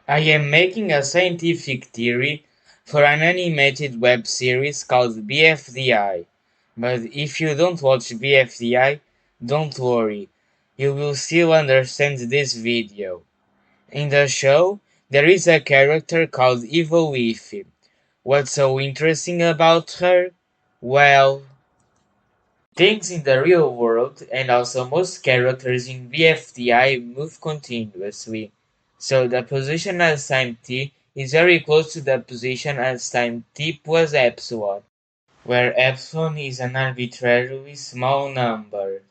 I am making a scientific theory for an animated web series called BFDI. But if you don't watch BFDI, don't worry, you will still understand this video. In the show, there is a character called Evil Wifi. What's so interesting about her? Well, things in the real world and also most characters in BFDI move continuously, so the position as time t is very close to the position as time t plus epsilon, where epsilon is an arbitrarily small number.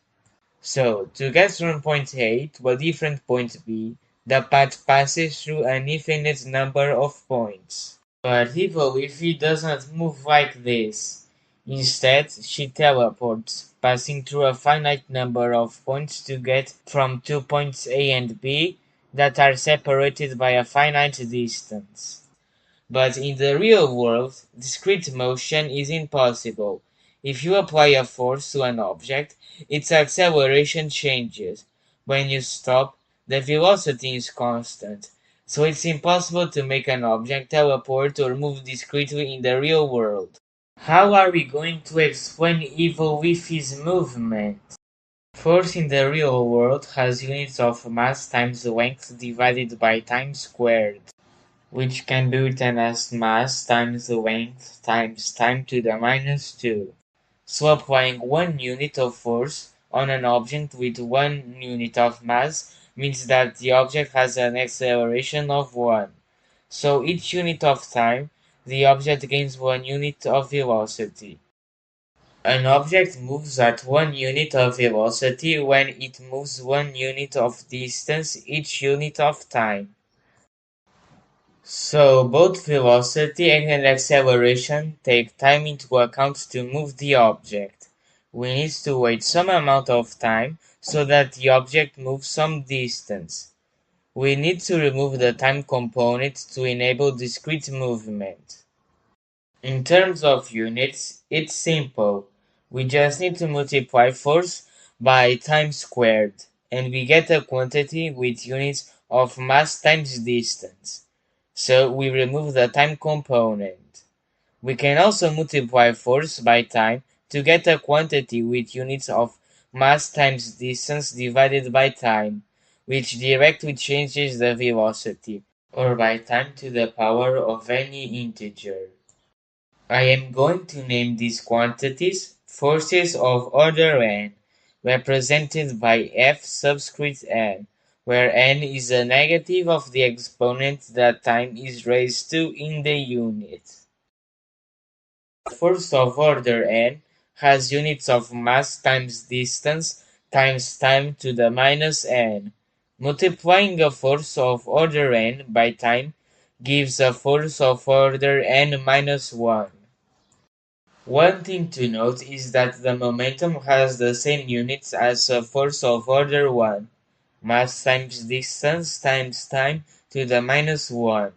So, to get from point A to a different point B, the path passes through an infinite number of points. But Evil Ify doesn't move like this. Instead, she teleports, passing through a finite number of points to get from two points A and B that are separated by a finite distance. But in the real world, discrete motion is impossible. If you apply a force to an object, its acceleration changes. When you stop, the velocity is constant. So it's impossible to make an object teleport or move discretely in the real world. How are we going to explain evil Wi-Fi's movement? Force in the real world has units of mass times length divided by time squared, which can be written as mass times length times time to the minus 2. So applying 1 unit of force on an object with 1 unit of mass means that the object has an acceleration of 1. So each unit of time, the object gains 1 unit of velocity. An object moves at 1 unit of velocity when it moves 1 unit of distance each unit of time. So both velocity and acceleration take time into account to move the object. We need to wait some amount of time so that the object moves some distance. We need to remove the time component to enable discrete movement. In terms of units, it's simple. We just need to multiply force by time squared, and we get a quantity with units of mass times distance. So we remove the time component. We can also multiply force by time to get a quantity with units of mass times distance divided by time, which directly changes the velocity, or by time to the power of any integer. I am going to name these quantities forces of order n, represented by f subscript n, where n is the negative of the exponent that time is raised to in the unit. The force of order n has units of mass times distance times time to the minus n. Multiplying a force of order n by time gives a force of order n minus 1. One thing to note is that the momentum has the same units as a force of order 1, mass times distance times time to the minus 1.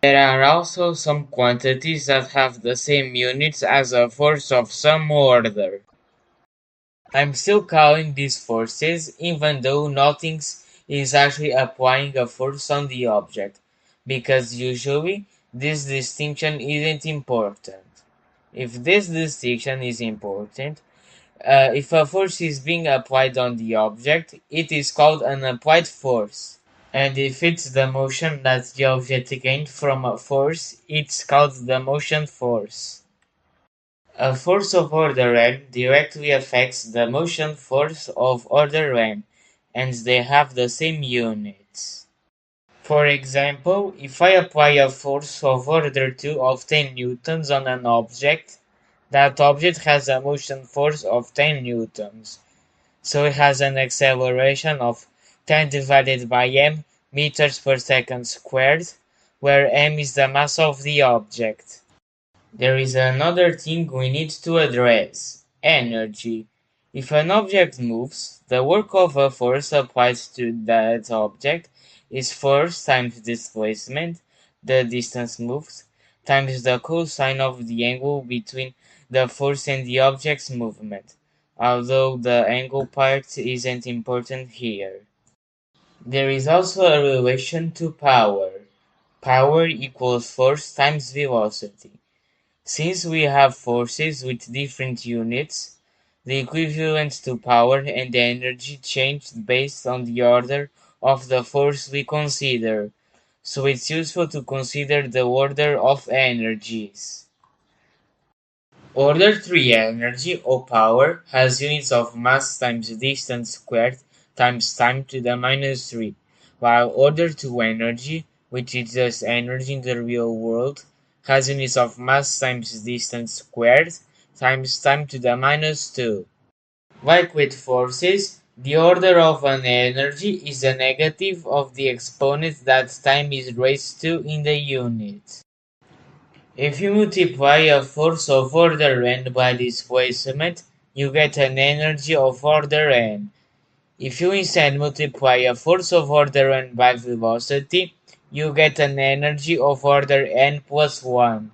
There are also some quantities that have the same units as a force of some order. I'm still calling these forces even though nothing is actually applying a force on the object, because usually this distinction isn't important. If this distinction is important, if a force is being applied on the object, it is called an applied force. And if it's the motion that the object gained from a force, it's called the motion force. A force of order n directly affects the motion force of order n, and they have the same units. For example, if I apply a force of order 2 of 10 newtons on an object, that object has a motion force of 10 newtons. So it has an acceleration of 10 divided by m meters per second squared, where m is the mass of the object. There is another thing we need to address: energy. If an object moves, the work of a force applied to that object is force times displacement, the distance moved, times the cosine of the angle between the force and the object's movement, although the angle part isn't important here. There is also a relation to power. Power equals force times velocity. Since we have forces with different units, the equivalent to power and energy changed based on the order of the force we consider, so it's useful to consider the order of energies. Order 3 energy or power has units of mass times distance squared times time to the minus 3, while order 2 energy, which is just energy in the real world, has units of mass times distance squared times time to the minus 2. Like with forces, the order of an energy is the negative of the exponent that time is raised to in the unit. If you multiply a force of order n by displacement, you get an energy of order n. If you instead multiply a force of order n by velocity, you get an energy of order n plus 1.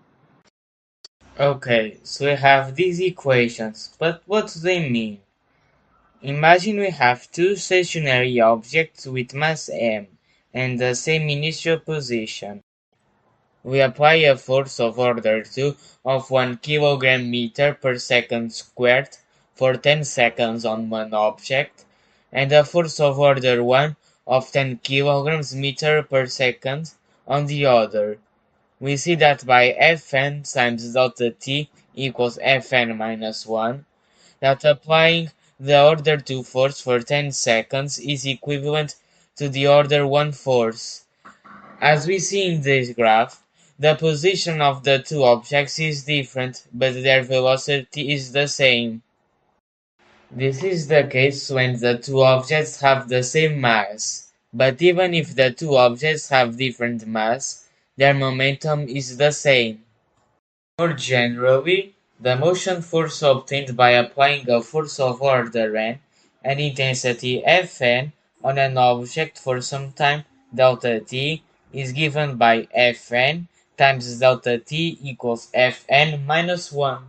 Okay, so we have these equations, but what do they mean? Imagine we have two stationary objects with mass m and the same initial position. We apply a force of order 2 of 1 kilogram meter per second squared for 10 seconds on one object, and a force of order 1 of 10 kilograms meter per second on the other. We see that by Fn times delta t equals Fn minus 1, that applying the order 2 force for 10 seconds is equivalent to the order 1 force. As we see in this graph, the position of the two objects is different, but their velocity is the same. This is the case when the two objects have the same mass, but even if the two objects have different mass, their momentum is the same. More generally, the motion force obtained by applying a force of order n and intensity Fn on an object for some time delta t is given by Fn times delta t equals Fn minus 1.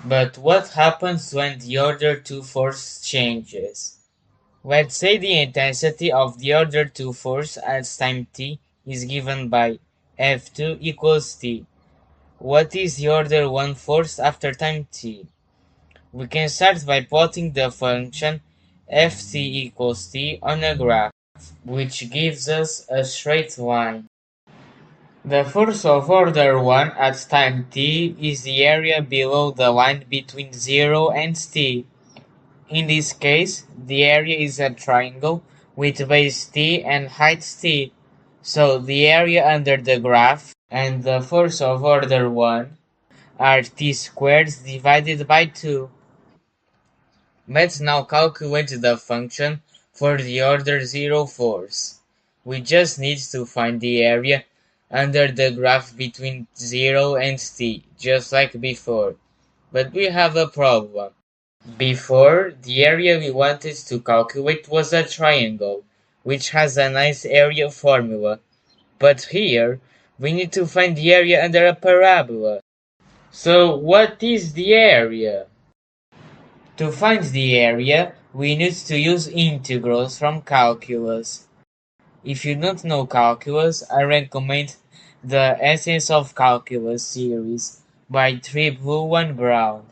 But what happens when the order 2 force changes? Let's say the intensity of the order 2 force at time t is given by F2 equals t. What is the order 1 force after time t? We can start by plotting the function ft equals t on a graph, which gives us a straight line. The force of order 1 at time t is the area below the line between 0 and t. In this case, the area is a triangle with base t and height t, so the area under the graph and the force of order 1 are t squared divided by 2. Let's now calculate the function for the order 0 force. We just need to find the area under the graph between 0 and t, just like before. But we have a problem. Before, the area we wanted to calculate was a triangle, which has a nice area formula. But here, we need to find the area under a parabola. So what is the area? To find the area, we need to use integrals from calculus. If you don't know calculus, I recommend the Essence of Calculus series by Triple One Brown.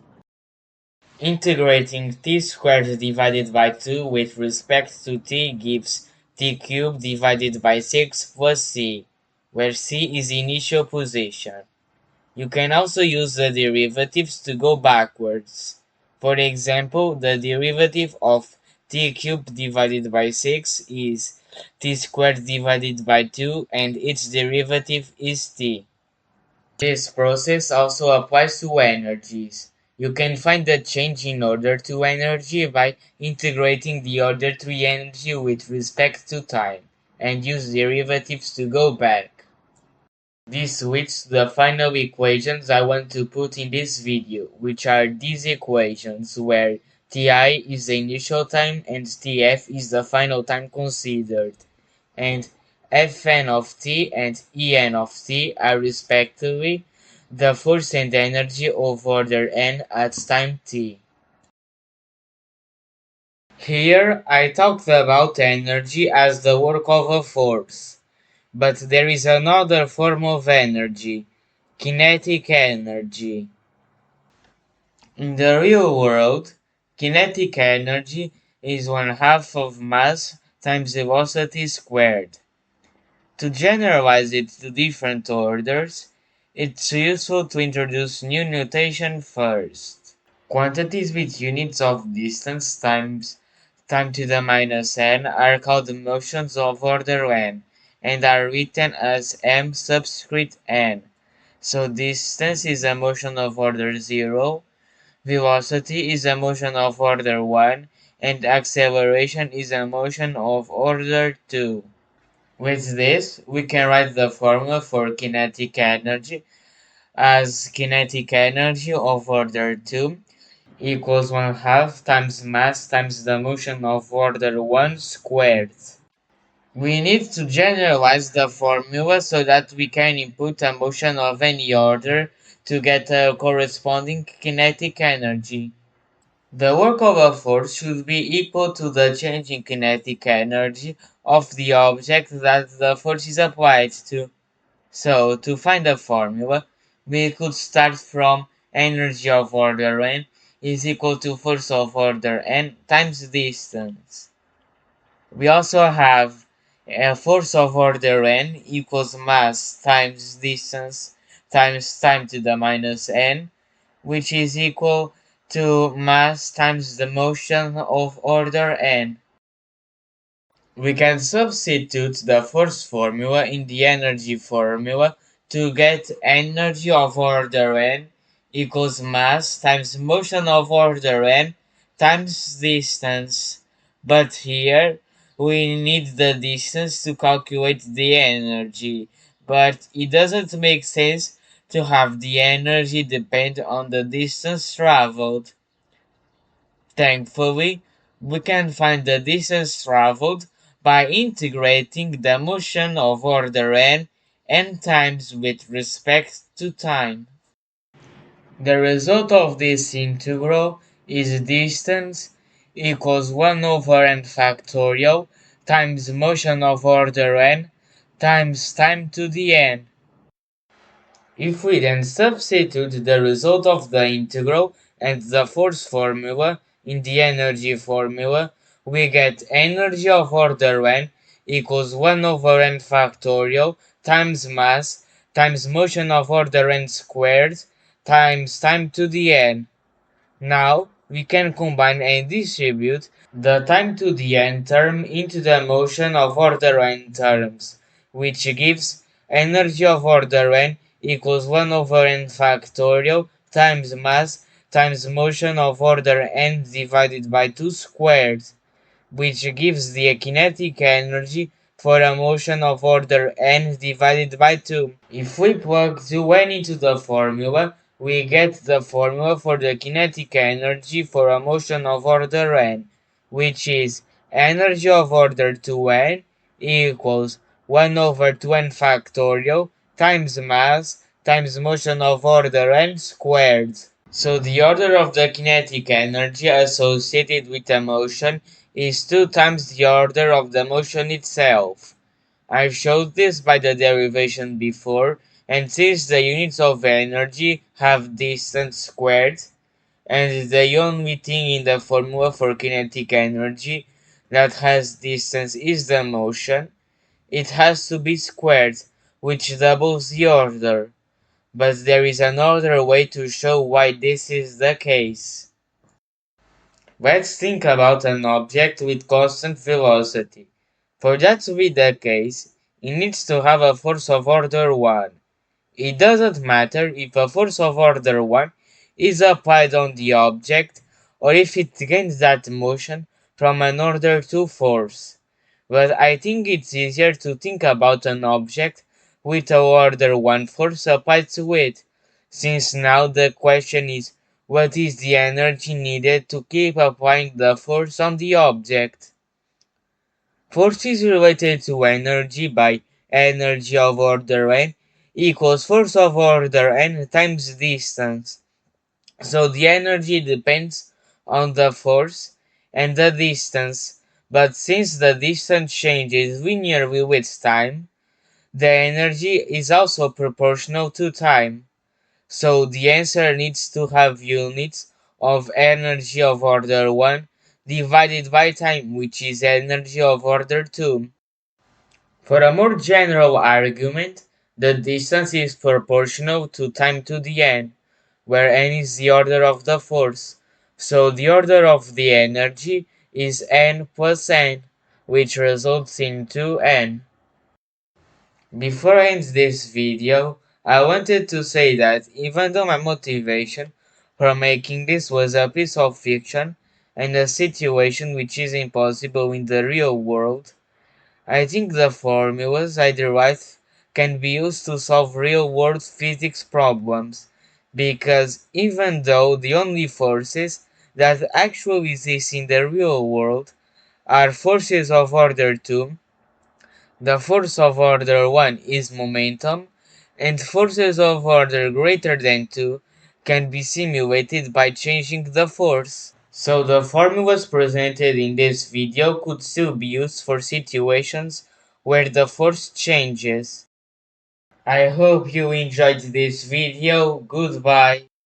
Integrating t squared divided by 2 with respect to t gives t cubed divided by 6 plus c, where c is initial position. You can also use the derivatives to go backwards. For example, the derivative of t cubed divided by 6 is t squared divided by 2 and its derivative is t. This process also applies to energies. You can find the change in order 2 energy by integrating the order 3 energy with respect to time, and use derivatives to go back. This leads to the final equations I want to put in this video, which are these equations where Ti is the initial time and Tf is the final time considered, and Fn of t and En of t are respectively the force and energy of order n at time t. Here I talked about energy as the work of a force. But there is another form of energy, kinetic energy. In the real world, kinetic energy is one half of mass times velocity squared. To generalize it to different orders, it's useful to introduce new notation first. Quantities with units of distance times time to the minus n are called motions of order n and are written as m subscript n. So distance is a motion of order 0, velocity is a motion of order 1, and acceleration is a motion of order 2. With this, we can write the formula for kinetic energy as kinetic energy of order 2 equals 1 half times mass times the motion of order 1 squared. We need to generalize the formula so that we can input a motion of any order to get a corresponding kinetic energy. The work of a force should be equal to the change in kinetic energy of the object that the force is applied to. So, to find the formula, we could start from energy of order n is equal to force of order n times distance. We also have a force of order n equals mass times distance times time to the minus n, which is equal to mass times the motion of order n. We can substitute the force formula in the energy formula to get energy of order n equals mass times motion of order n times distance. But here we need the distance to calculate the energy, but it doesn't make sense to have the energy depend on the distance traveled. Thankfully, we can find the distance traveled by integrating the motion of order n times with respect to time. The result of this integral is distance equals 1 over n factorial times motion of order n times time to the n. If we then substitute the result of the integral and the force formula in the energy formula, we get energy of order n equals 1 over n factorial times mass times motion of order n squared times time to the n. Now we can combine and distribute the time to the n term into the motion of order n terms, which gives energy of order n equals 1 over n factorial times mass times motion of order n divided by 2 squared, which gives the kinetic energy for a motion of order n divided by 2. If we plug 2n into the formula, we get the formula for the kinetic energy for a motion of order n, which is energy of order 2n equals 1 over 2n factorial times mass times motion of order n squared. So the order of the kinetic energy associated with a motion is 2 times the order of the motion itself. I've showed this by the derivation before, and since the units of energy have distance squared, and the only thing in the formula for kinetic energy that has distance is the motion, it has to be squared, which doubles the order. But there is another way to show why this is the case. Let's think about an object with constant velocity. For that to be the case, it needs to have a force of order 1. It doesn't matter if a force of order 1 is applied on the object or if it gains that motion from an order 2 force. But I think it's easier to think about an object with a order 1 force applied to it, since now the question is what is the energy needed to keep applying the force on the object. Force is related to energy by energy of order n equals force of order n times distance. So the energy depends on the force and the distance, but since the distance changes linearly with time, the energy is also proportional to time. So the answer needs to have units of energy of order 1 divided by time, which is energy of order 2. For a more general argument, the distance is proportional to time to the n, where n is the order of the force. So the order of the energy is n plus n, which results in 2n. Before I end this video, I wanted to say that even though my motivation for making this was a piece of fiction and a situation which is impossible in the real world, I think the formulas I derive can be used to solve real-world physics problems, because even though the only forces that actually exist in the real world are forces of order 2, the force of order 1 is momentum, and forces of order greater than 2 can be simulated by changing the force. So the formulas presented in this video could still be used for situations where the force changes. I hope you enjoyed this video. Goodbye.